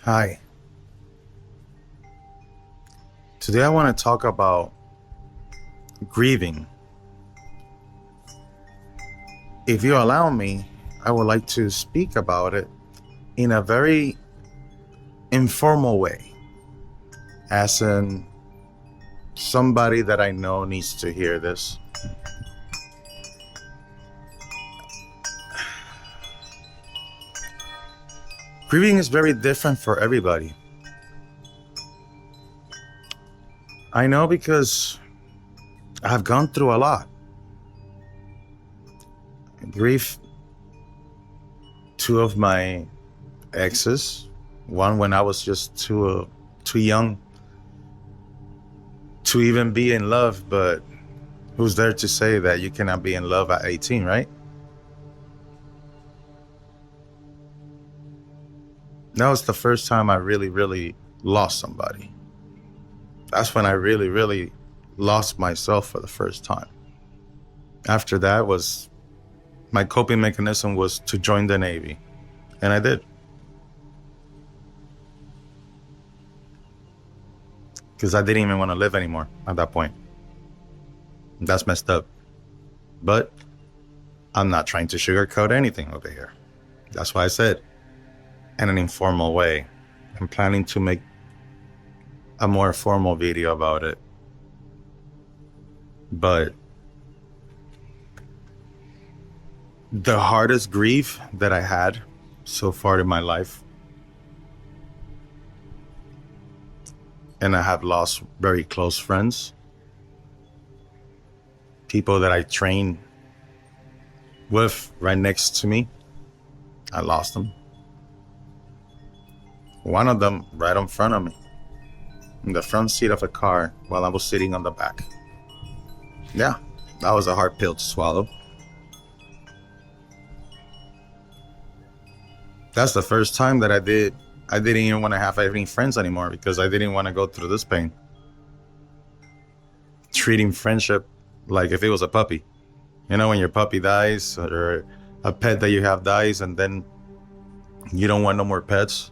Hi. Today I want to talk about grieving. If you allow me, I would like to speak about it in a very informal way, as in somebody that I know needs to hear this. Grieving is very different for everybody. I know because I've gone through a lot. Grief two of my exes, one when I was just too young to even be in love, but who's there to say that you cannot be in love at 18, right? That was the first time I really lost somebody. That's when I really lost myself for the first time. After that was my coping mechanism was to join the Navy, and I did. Because I didn't even want to live anymore at that point. That's messed up. But I'm not trying to sugarcoat anything over here. That's why I said, in an informal way, I'm planning to make a more formal video about it. But the hardest grief that I had so far in my life, and I have lost very close friends, people that I train with right next to me, I lost them. One of them right in front of me, in the front seat of a car while I was sitting on the back. Yeah, that was a hard pill to swallow. That's the first time that I didn't even want to have any friends anymore because I didn't want to go through this pain. Treating friendship like if it was a puppy. You know, when your puppy dies or a pet that you have dies and then you don't want no more pets,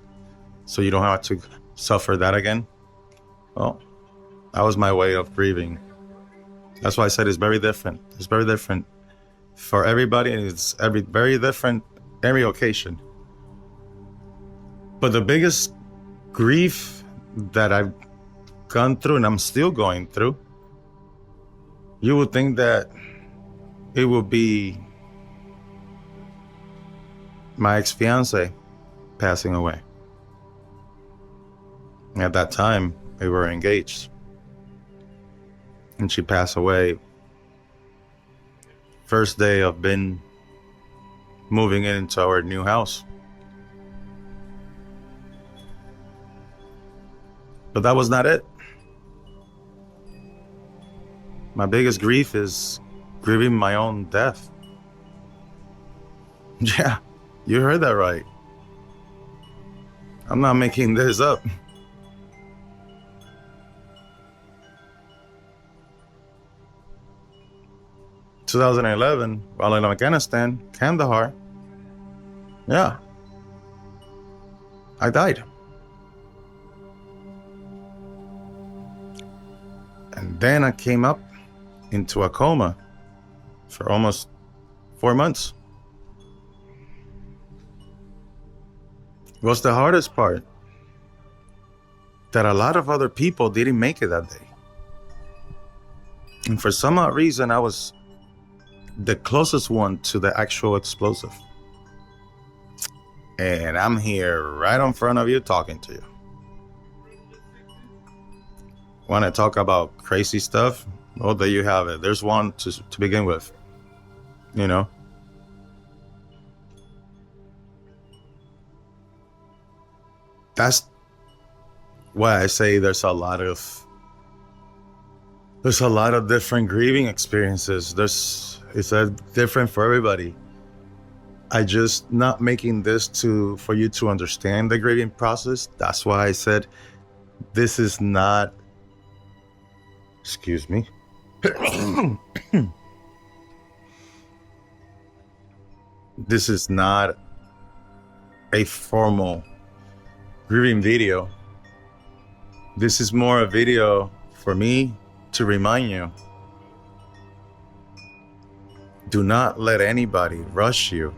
so you don't have to suffer that again. Well, that was my way of grieving. That's why I said it's very different. It's very different for everybody, and it's very different every occasion. But the biggest grief that I've gone through, and I'm still going through, you would think that it would be my ex-fiance passing away. At that time, we were engaged. And she passed away first day of moving into our new house. But that was not it. My biggest grief is grieving my own death. Yeah, you heard that right. I'm not making this up. In 2011, while in Afghanistan, Kandahar, yeah, I died. And then I came up into a coma for almost 4 months. What's the hardest part? That a lot of other people didn't make it that day. And for some odd reason, I was the closest one to the actual explosive. And I'm here right in front of you talking to you. Want to talk about crazy stuff? Oh, there you have it. There's one to begin with. You know? That's why I say there's a lot of different grieving experiences. It's different for everybody. I just not making this for you to understand the grieving process. That's why I said this is not, excuse me. This is not a formal grieving video. This is more a video for me to remind you. Do not let anybody rush you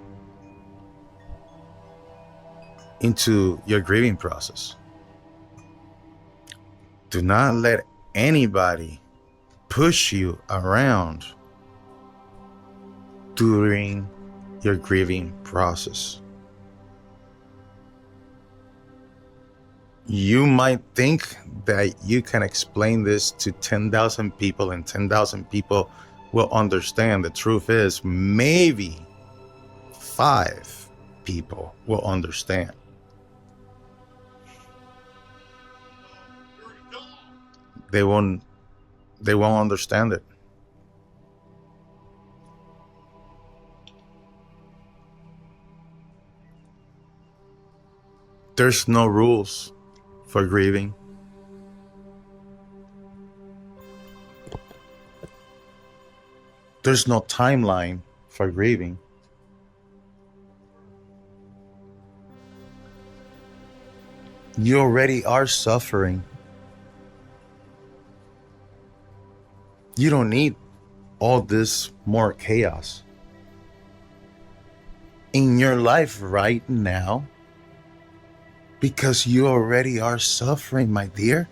into your grieving process. Do not let anybody push you around during your grieving process. You might think that you can explain this to 10,000 people and 10,000 people will understand. The truth is, maybe 5 people will understand. They won't understand it. There's no rules for grieving. There's no timeline for grieving. You already are suffering. You don't need all this more chaos in your life right now, because you already are suffering, my dear.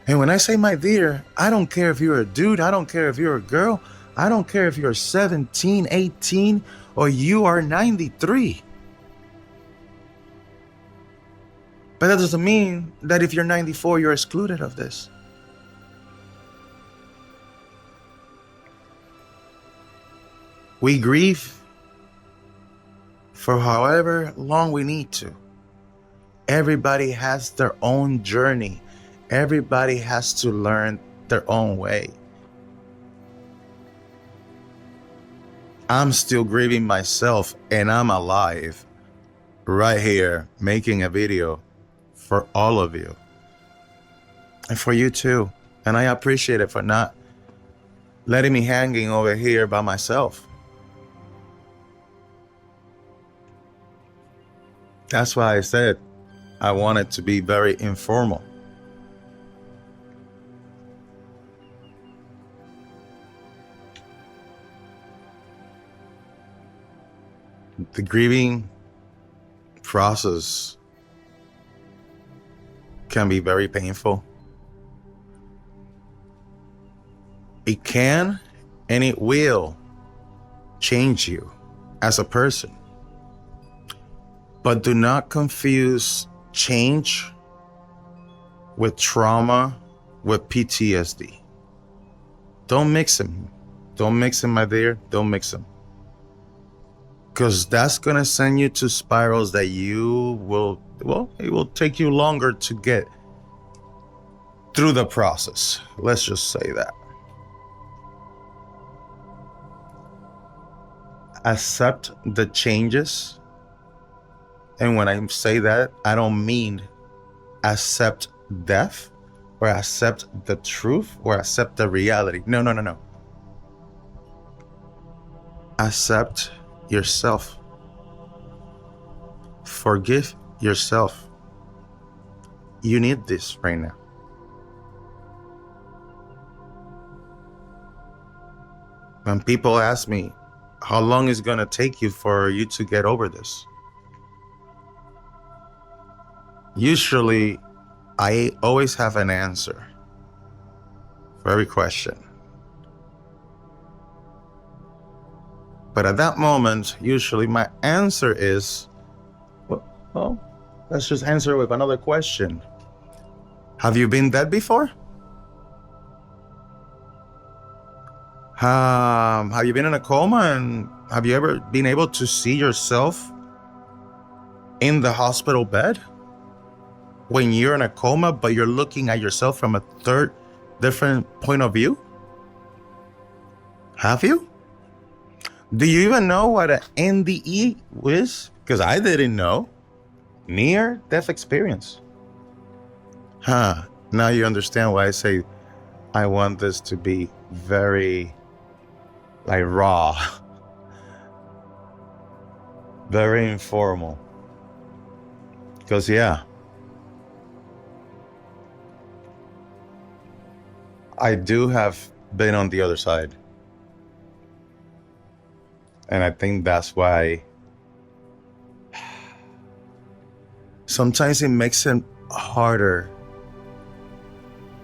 And when I say my dear, I don't care if you're a dude, I don't care if you're a girl, I don't care if you're 17, 18, or you are 93. But that doesn't mean that if you're 94, you're excluded of this. We grieve for however long we need to. Everybody has their own journey. Everybody has to learn their own way. I'm still grieving myself, and I'm alive right here making a video for all of you and for you too. And I appreciate it for not letting me hanging over here by myself. That's why I said I want it to be very informal. The grieving process can be very painful. It can and it will change you as a person. But do not confuse change with trauma, with PTSD. Don't mix them. Don't mix them, my dear. Don't mix them. Because that's going to send you to spirals that you will, well, it will take you longer to get through the process. Let's just say that. Accept the changes. And when I say that, I don't mean accept death or accept the truth or accept the reality. No. Accept yourself. Forgive yourself. You need this right now. When people ask me, how long is it going to take you for you to get over this? Usually, I always have an answer for every question. But at that moment, usually my answer is, well, let's just answer with another question. Have you been dead before? Have you been in a coma, and have you ever been able to see yourself in the hospital bed? When you're in a coma, but you're looking at yourself from a third different point of view? Have you? Do you even know what an NDE is? Because I didn't know. Near death experience. Now you understand why I say I want this to be very raw. very informal. Because, yeah, I do have been on the other side. And I think that's why sometimes it makes it harder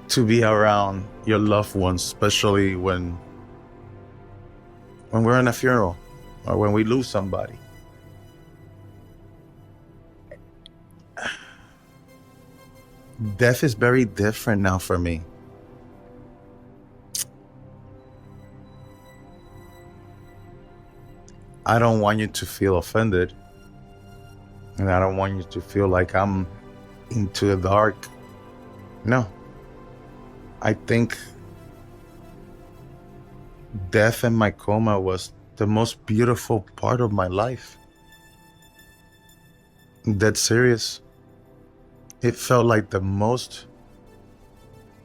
to be around your loved ones, especially when we're in a funeral or when we lose somebody. Death is very different now for me. I don't want you to feel offended, and I don't want you to feel like I'm into the dark. No. I think death in my coma was the most beautiful part of my life. Dead serious. It felt like the most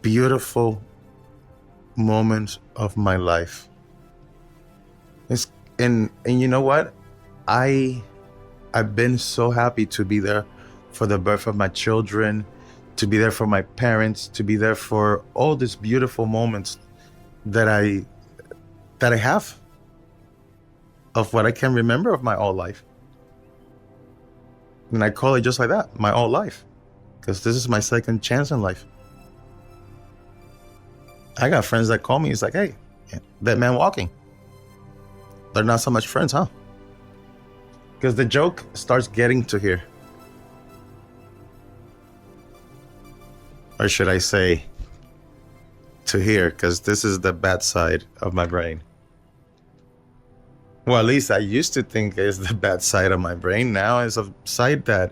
beautiful moment of my life. And you know what? I've been so happy to be there for the birth of my children, to be there for my parents, to be there for all these beautiful moments that I have of what I can remember of my whole life. And I call it just like that, my whole life, because this is my second chance in life. I got friends that call me, it's like, hey, that man walking. They're not so much friends, huh? Because the joke starts getting to here. Or should I say, to here, because this is the bad side of my brain. Well, at least I used to think it's the bad side of my brain. Now it's a side that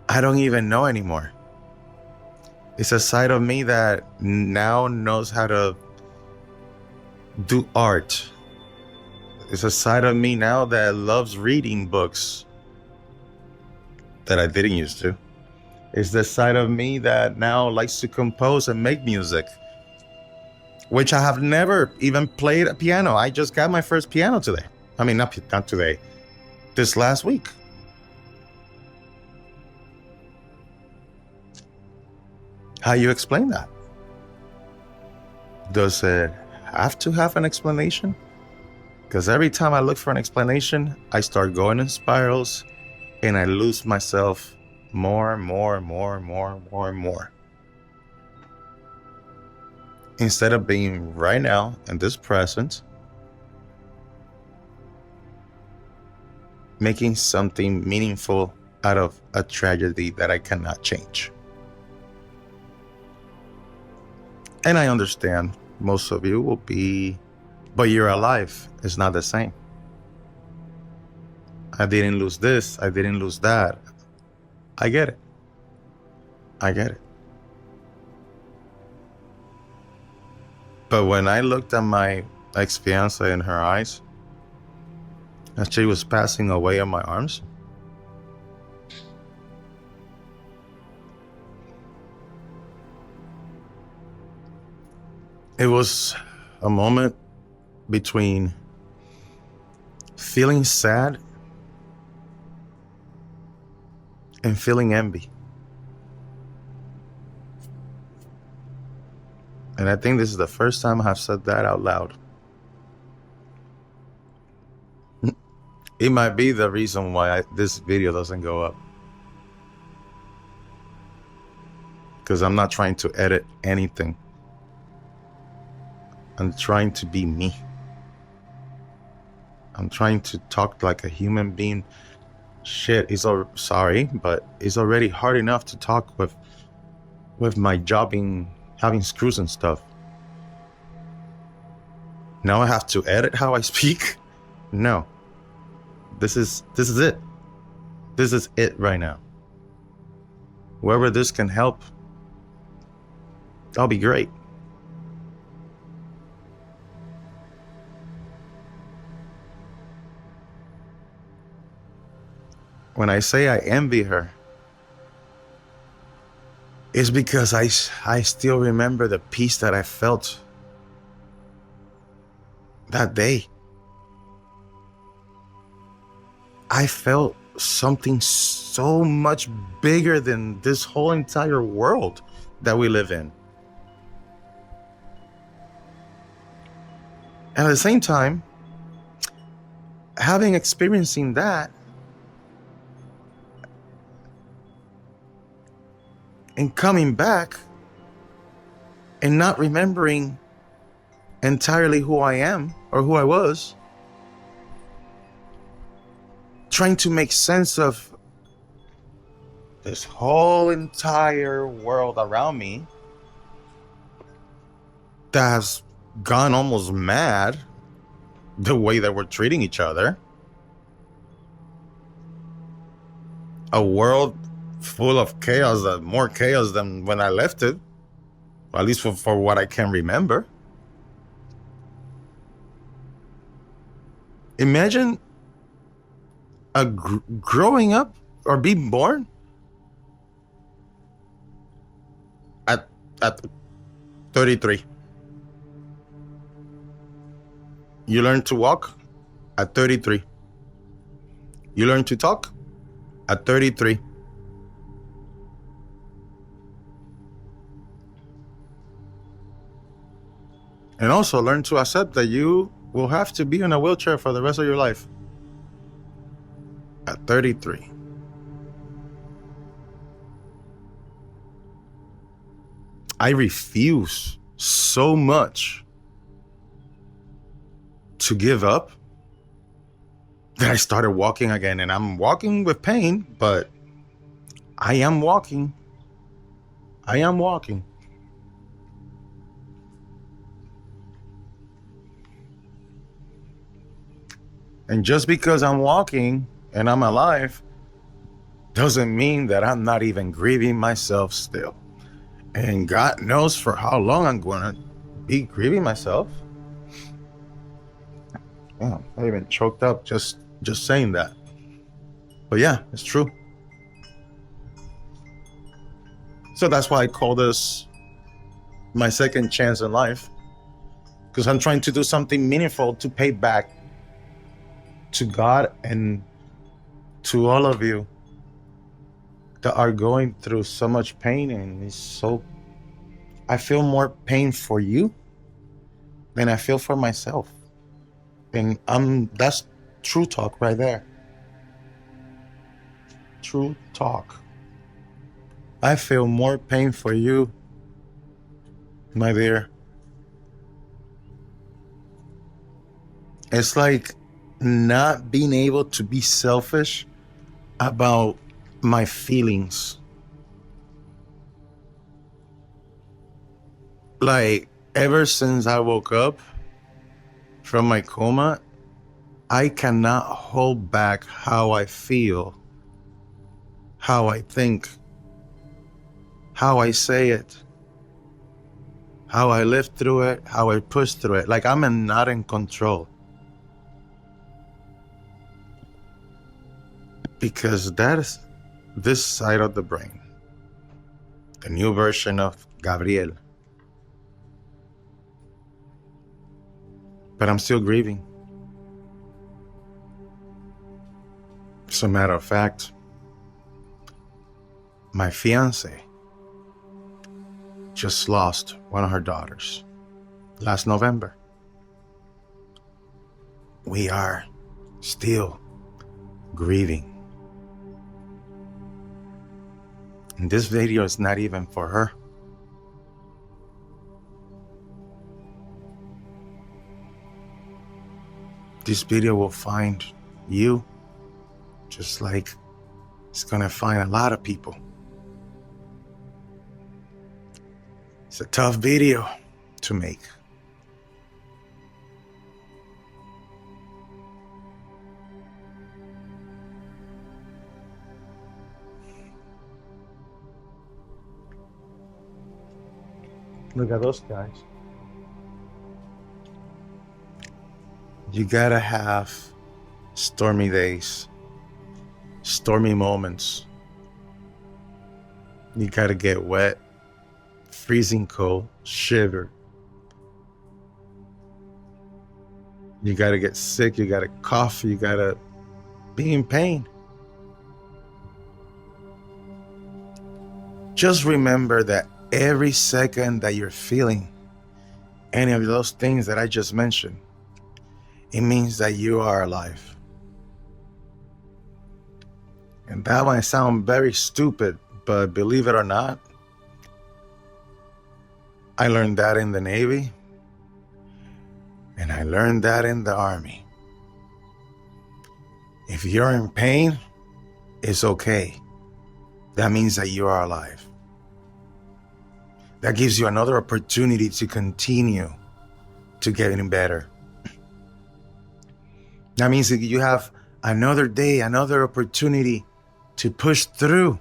I don't even know anymore. It's a side of me that now knows how to do art. It's a side of me now that loves reading books that I didn't used to. It's the side of me that now likes to compose and make music, which I have never even played a piano. I just got my first piano today. I mean, not today, this last week. How you explain that? Does it have to have an explanation? Because every time I look for an explanation, I start going in spirals and I lose myself more and more and more and more and more and more. Instead of being right now in this present, making something meaningful out of a tragedy that I cannot change. And I understand most of you will be, but you're alive. It's not the same. I didn't lose this. I didn't lose that. I get it. I get it. But when I looked at my ex-fiancée in her eyes, as she was passing away in my arms, it was a moment between feeling sad and feeling envy. And I think this is the first time I've said that out loud. It might be the reason why this video doesn't go up. Because I'm not trying to edit anything. I'm trying to be me. I'm trying to talk like a human being. Shit, sorry, but it's already hard enough to talk with my job having screws and stuff. Now I have to edit how I speak? No. This is it. This is it right now. Whoever this can help, that'll be great. When I say I envy her, it's because I still remember the peace that I felt that day. I felt something so much bigger than this whole entire world that we live in. And at the same time, having experiencing that and coming back and not remembering entirely who I am or who I was, trying to make sense of this whole entire world around me that has gone almost mad the way that we're treating each other. A world full of chaos, more chaos than when I left it, at least for what I can remember. Imagine growing up or being born at 33. You learn to walk at 33. You learn to talk at 33. And also learn to accept that you will have to be in a wheelchair for the rest of your life at 33. I refuse so much to give up that I started walking again. And I'm walking with pain, but I am walking. I am walking. And just because I'm walking and I'm alive doesn't mean that I'm not even grieving myself still. And God knows for how long I'm going to be grieving myself. Yeah, I even choked up just saying that. But yeah, it's true. So that's why I call this my second chance in life, because I'm trying to do something meaningful to pay back to God and to all of you that are going through so much pain. And it's so, I feel more pain for you than I feel for myself. And that's true talk right there. True talk. I feel more pain for you, my dear. It's like not being able to be selfish about my feelings. Like, ever since I woke up from my coma, I cannot hold back how I feel, how I think, how I say it, how I live through it, how I push through it. Like, I'm not in control. Because that is this side of the brain, the new version of Gabriel. But I'm still grieving. As a matter of fact, my fiance just lost one of her daughters last November. We are still grieving. And this video is not even for her. This video will find you just like it's gonna find a lot of people. It's a tough video to make. Look at those guys. You gotta have stormy days, stormy moments. You gotta get wet, freezing cold, shiver. You gotta get sick, you gotta cough, you gotta be in pain. Just remember that every second that you're feeling any of those things that I just mentioned, it means that you are alive. And that might sound very stupid, but believe it or not, I learned that in the Navy, and I learned that in the Army. If you're in pain, it's okay. That means that you are alive. That gives you another opportunity to continue to getting better. That means that you have another day, another opportunity to push through.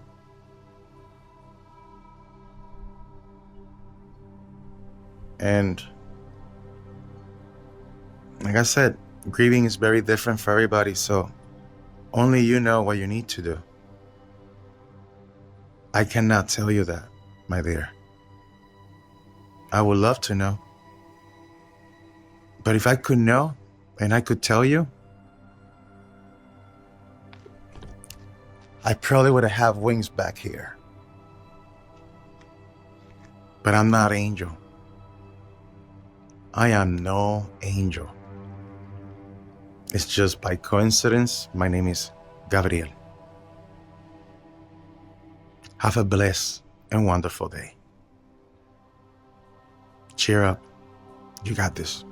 And like I said, grieving is very different for everybody, so only you know what you need to do. I cannot tell you that, my dear. I would love to know. But if I could know and I could tell you, I probably would have wings back here. But I'm not angel. I am no angel. It's just by coincidence, my name is Gabriel. Have a blessed and wonderful day. Cheer up. You got this.